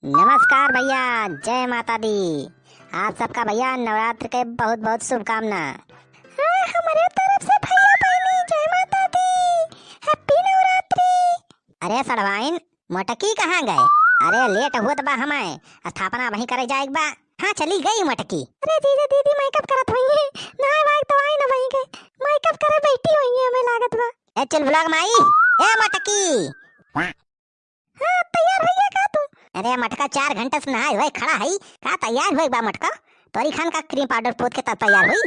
नमस्कार भैया, जय माता दी। आप सबका भैया नवरात्र के बहुत बहुत शुभकामना। हमारे तरफ से भैया बहनी जय माता दी, हैप्पी नवरात्रि। अरे सड़वाइन मोटकी कहाँ गए? अरे लेट हुआ बा, हमें स्थापना वहीं करे जाएग बा। हाँ चली गई मोटकी। अरे जीजा दीदी मेकअप करत होंगे, नहाए वाए तो आई ना वहीं गए, मेकअप करे बैठी होंगी हमें लागत बा। ए चल ब्लॉग माई, ए मोटकी। हाँ तैयार भैया का तू? अरे मटका 4 घंटे से नहाए हुए खड़ा है, का तैयार हुई बा मटका? तोरी खान का क्रीम पाउडर पोत के तब तैयार हुई।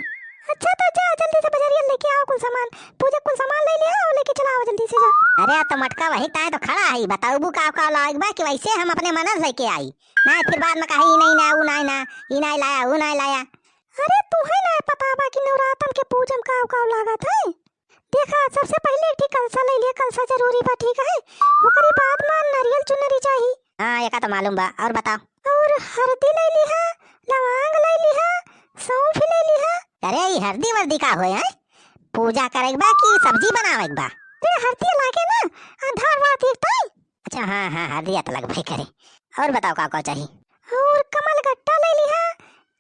अच्छा तो जा जल्दी से बाजारिया लेके आओ कुल सामान, पूजा कुल सामान ले ले आओ, लेके चला आओ जल्दी से जा। अरे तो मटका वही ताए तो खड़ा है, बताऊ बु का लाएग बा कि वैसे हम अपने मनस लेके आई ना, फिर बाद में कही नहीं ना ऊ नहीं ना ई नहीं लाया ऊ नहीं लाया। अरे तू है ना पता बा कि नवरात्र के पूजन का लागत है। देखा सबसे पहले एक कलसा ले लिया, कलसा जरूरी बा ठीक है, ओकरी बाद में नारियल चुनरी चाहिए। हां एका तो मालूम बा, और बताओ। और हल्दी ले लिहा, लवंग ले लिहा, सौंफ ले लिहा। अरे ये हल्दी वर्दी का होए है? पूजा करेग बा कि सब्जी बनावेग बा? अरे हल्दी लागे ना आधार बात एक तो। अच्छा हां हां हल्दी तो लग भाई करे। और बताओ का चाहिए? और कमल गट्टा ले लिहा,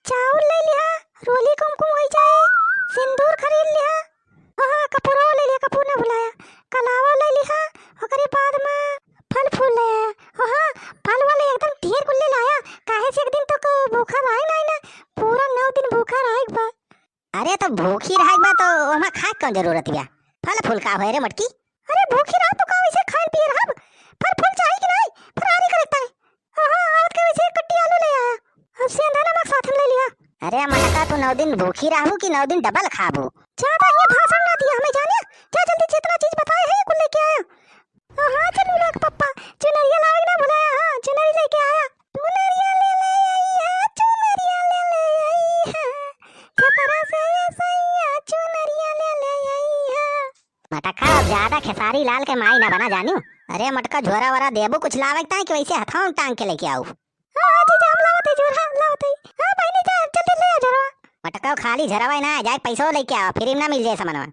चावल ले लिहा, रोली कुमकुम हो जाए, सिंदूर खरीद लिहा। हाँ कपूरो ले लिया, कपूर ने बुलाया, कलावा ले लिया, ओकरे बाद में फल फूल ले आया। हाँ फल वाले एकदम ढेर कुल ले लाया, काहे से एक दिन तक भूखा रहे ना, पूरा 9 दिन भूखा रहेग बा। अरे तो भूखी रहेग बा तो ओमा खाए कौन जरूरत बिया? फल फूल का होए रे मटकी? अरे भूखी रह तो का वैसे खाए पिए रहब, फल फूल चाहिए कि नहीं? फरारी करता है। हाँ आवत के वैसे कट्टी आलू ले आया, अब सेंधा नमक साथ में ले लिया। अरे मटका तू 9 दिन भूखी रहबू कि 9 दिन डबल खाबू? ज्यादा ये भाषण ना दिया हमें जाने, क्या जल्दी जितना चीज बताए है कुल लेके आया। हां चलो लोग पप्पा चुनरिया लावे ना बुलाया, हां चुनरी लेके आया। चुनरिया ले ले आई है, चुनरिया ले ले आई है, छपरा से सैया चुनरिया ले ले आई है। मटका ज्यादा खेसारी लाल के माई ना बना जानू। अरे मटका झोरा वरा देबो कुछ लावे ता कि वैसे हथाऊ टांग के लेके आऊ? हां जी हम लावते झोरा लावते। हां भाई ने जा जल्दी ले आ झोरा। मटका खाली झरवा ना जाए, पैसो लेके आओ, फ्री ना मिल जाए सामानवा।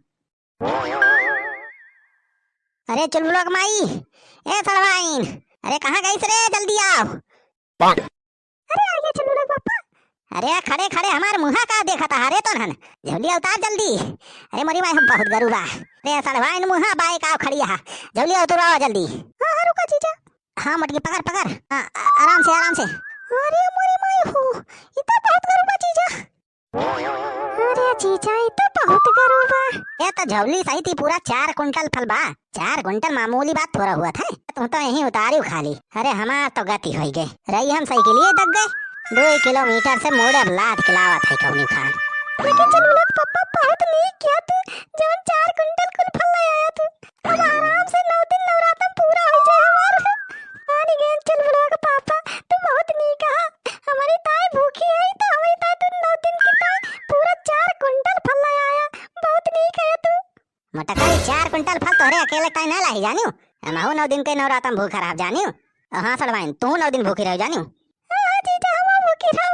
अरे चल ब्लॉग माई, ए सरवाइन, अरे कहाँ गई रे, जल्दी आओ। अरे आ गया चल ब्लॉग पापा। अरे खड़े खड़े हमार मुंहा का देखा था, अरे तो नन जल्दी उतार जल्दी। अरे मोरी माई हम बहुत गरुबा। अरे सरवाइन मुंहा बाइक आओ खड़ी है, जल्दी उतराओ जल्दी। हां हां रुका जीजा। हां मटकी पकड़ पकड़, आराम से आराम से। अरे मोरी माई हो, ये तो बहुत गरुबा जीजा। अरे जीजा ये तो बहुत गरुबा। ये तो झवली सही थी, पूरा 4 कुंटल फल बा। 4 कुंटल मामूली बात थोड़ा हुआ था, तुम तो यहीं उतारी खाली। अरे हमार तो गति हो गई रही, हम साइकिल ये दग गए। 2 किलोमीटर से मोड़े लाद खिलावत है कौनी खान। लेकिन चलो लोग पापा बहुत नहीं किया तू, जवन 4 कुंटल कुल फल ले आया तू। अब आराम से 9 दिन नवरात्र पूरा हो जाए हमार। आनी गेन चल ब्लॉग पापा तू बहुत नहीं कहा, हमारी ताई भूखी है तो हमारी ताई तू 9 दिन की ताई पूरा 4 कुंटल फल ले आया, बहुत नहीं कहा तू। मटका 4 कुंटल फल तोरे अकेले काहे ना लाई जानियो? हमहु 9 दिन के नवरात्र में भूखा रह जानियो। हां सड़वाइन तू 9 दिन भूखी रह जानियो? हां जीजा हम भूखी रह।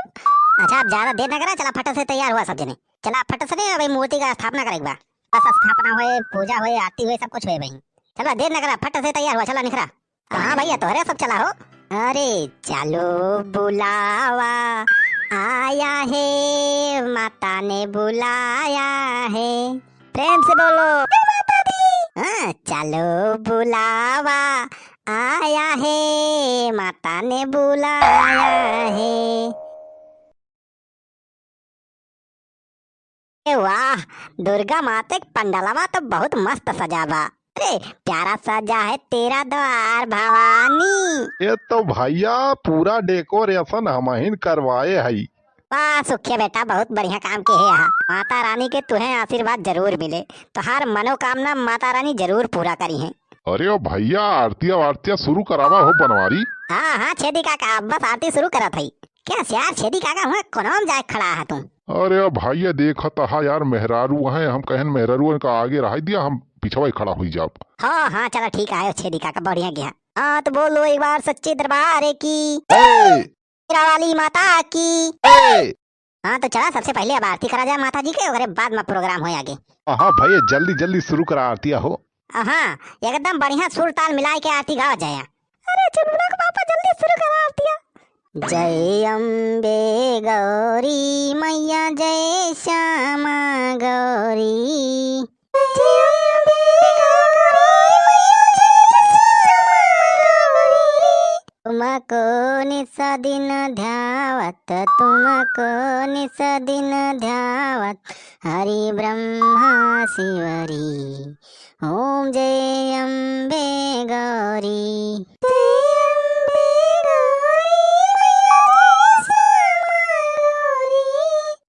अच्छा अब ज्यादा देर ना करा, चला फट से तैयार हुआ सब जने, चला फट से भाई मूर्ति का स्थापना करेगा बा। बस स्थापना होए, पूजा होए, आरती होए, सब कुछ होए भाई। चला देर ना करा, फट से तैयार हुआ, चला निखरा। हां भैया तोहरे सब चला हो। अरे चलो बुलावा आया है, माता ने बुलाया है, प्रेम से बोलो माता दी। हाँ चलो बुलावा आया है, माता ने बुलाया है। वाह दुर्गा माता के पंडालवा तो बहुत मस्त सजावा। अरे प्यारा सजा है तेरा द्वार भवानी। ये तो भैया पूरा डेकोरेशन हम ही करवाए है। वाह सुखिया बेटा बहुत बढ़िया काम के है यहाँ। माता रानी के तुम्हें आशीर्वाद जरूर मिले, तो हर मनोकामना माता रानी जरूर पूरा करी है। अरे ओ भैया आरतिया वारतिया शुरू करावा हो बनवारी। हाँ हाँ छेदी काका बस आरती शुरू करा थी। क्या यार छेदी काका हुआ कोनों जाए खड़ा है तुम? अरे ओ भैया देखा था यार मेहरारू है, हम कहन मेहरारू का आगे रह दिया, हम पिछवा खड़ा हुई जाओ। हाँ हाँ चलो ठीक है छेदी काका बढ़िया गया। हाँ तो बोलो एक बार सच्चे दरबार की वाली माता की। हाँ तो चला सबसे पहले अब आरती करा जाए माता जी के, और बाद में प्रोग्राम हो आगे। हाँ भैया जल्दी जल्दी शुरू करा आरतिया हो। हाँ एकदम बढ़िया सुर ताल मिला के आरती गावा जाए। अरे चलो पापा जल्दी शुरू करा आरतिया। जय अम्बे गौरी मैया जय श्यामा गौरी। जय अम्बे गौरी मैया जय श्यामा गौरी। तुमको निस दिन ध्यावत तुमको निस दिन ध्यावत हरि ब्रह्मा शिवरी। ओम जय अम्बे गौरी।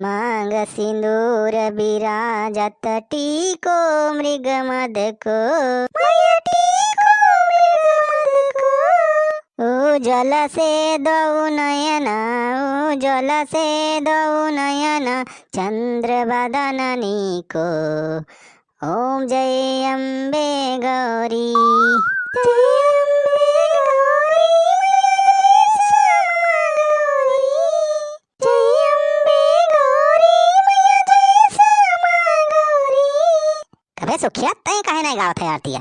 मांग सिंदूर विराजत टीको मृग मद को। उज्ज्वल से दो नयन उज्ज्वल से दो नयन चंद्र बदननी को। ओम जय अम्बे गौरी। अबे सुखिया तय काहे नहीं गावत है आरतिया?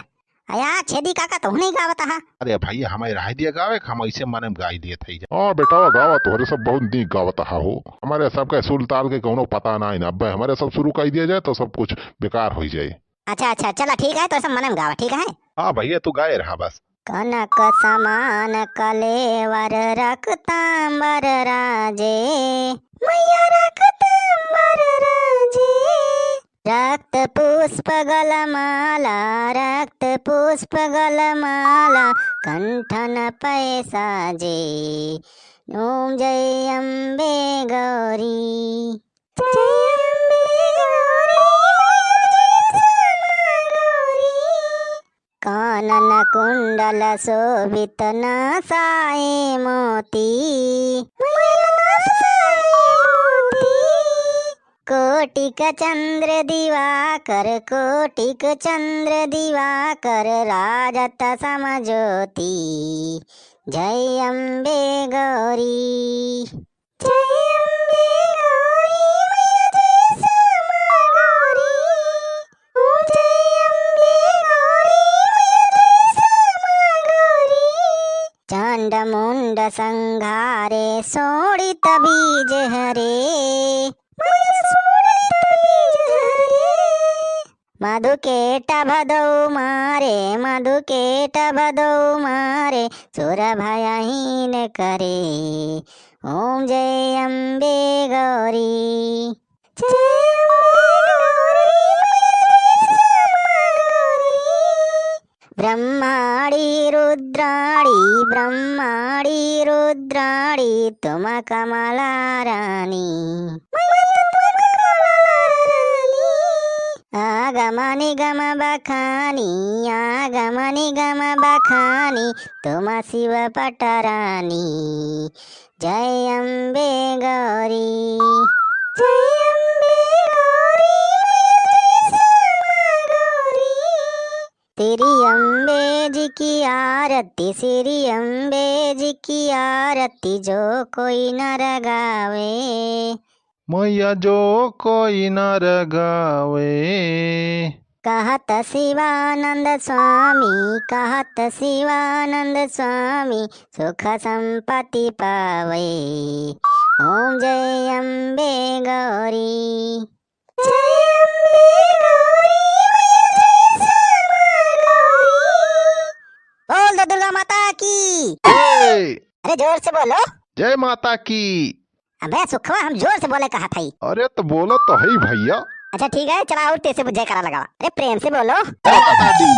अया छेदी काका तो नहीं गावत हा। अरे भैया हमें राय दिया गावे हम ऐसे माने में गाई दिए थे। हाँ बेटा गावा तोहरे सब बहुत नीक गावत हो। हमारे सब का सुर ताल के कोनो पता नहीं ना। अब हमारे सब शुरू कर दिया जाए तो सब कुछ बेकार हो जाए। अच्छा अच्छा चला ठीक है तो सब मन में गावा ठीक है। हाँ भैया तू गाए रहा बस। कनक समान कलेवर रक्तांबर राजे मैया रक्तांबर राजे। रक्त पुष्प गलमाला रक्त पुष्प गलमाला कंठन पैसा जे। ओम जय अम्बे गौरी। कानन कुंडल शोभित नासाए मोती। कोटिक चंद्र दिवाकर कोटिक चंद्र दिवाकर राजत समज्योति। जय अम्बे गौरी। जय अम्बे गौरी मैया जय श्यामा गौरी। ओम जय अम्बे गौरी मैया जय श्यामा गौरी। चंड मुंड संघारे सोड़ित बीज हरे मधुकेट भदौ मारे मधुकेट भदौ मारे सुर भयहीन करे। ओम जय अम्बे गौरी। ब्रह्माणी रुद्राणी ब्रह्माणी रुद्राणी तुम कमला रानी। आगम निगम बखानी आगम निगम बखानी तुम शिव पटरानी। जय अम्बे गौरी। जय अम्बे गौरी मैया जय श्यामा गौरी। तेरी अम्बे जी की आरती श्री अम्बे जी की आरती जो कोई नर गावे। मैया जो कोई नर गावे। कहत शिवानंद स्वामी कहत शिवानंद स्वामी सुख संपत्ति पावे। ओम जय अम्बे गौरी। जय अम्बे गौरी मैया जय श्यामा गौरी। बोल दो दुर्गा माता की। अरे जोर से बोलो। जय माता की। अबे सुखवा हम जोर से बोले कहा था। अरे तो बोलो तो है भैया। अच्छा ठीक है चला और तेज से जयकारा लगावा। अरे प्रेम से बोलो। जय माता दी।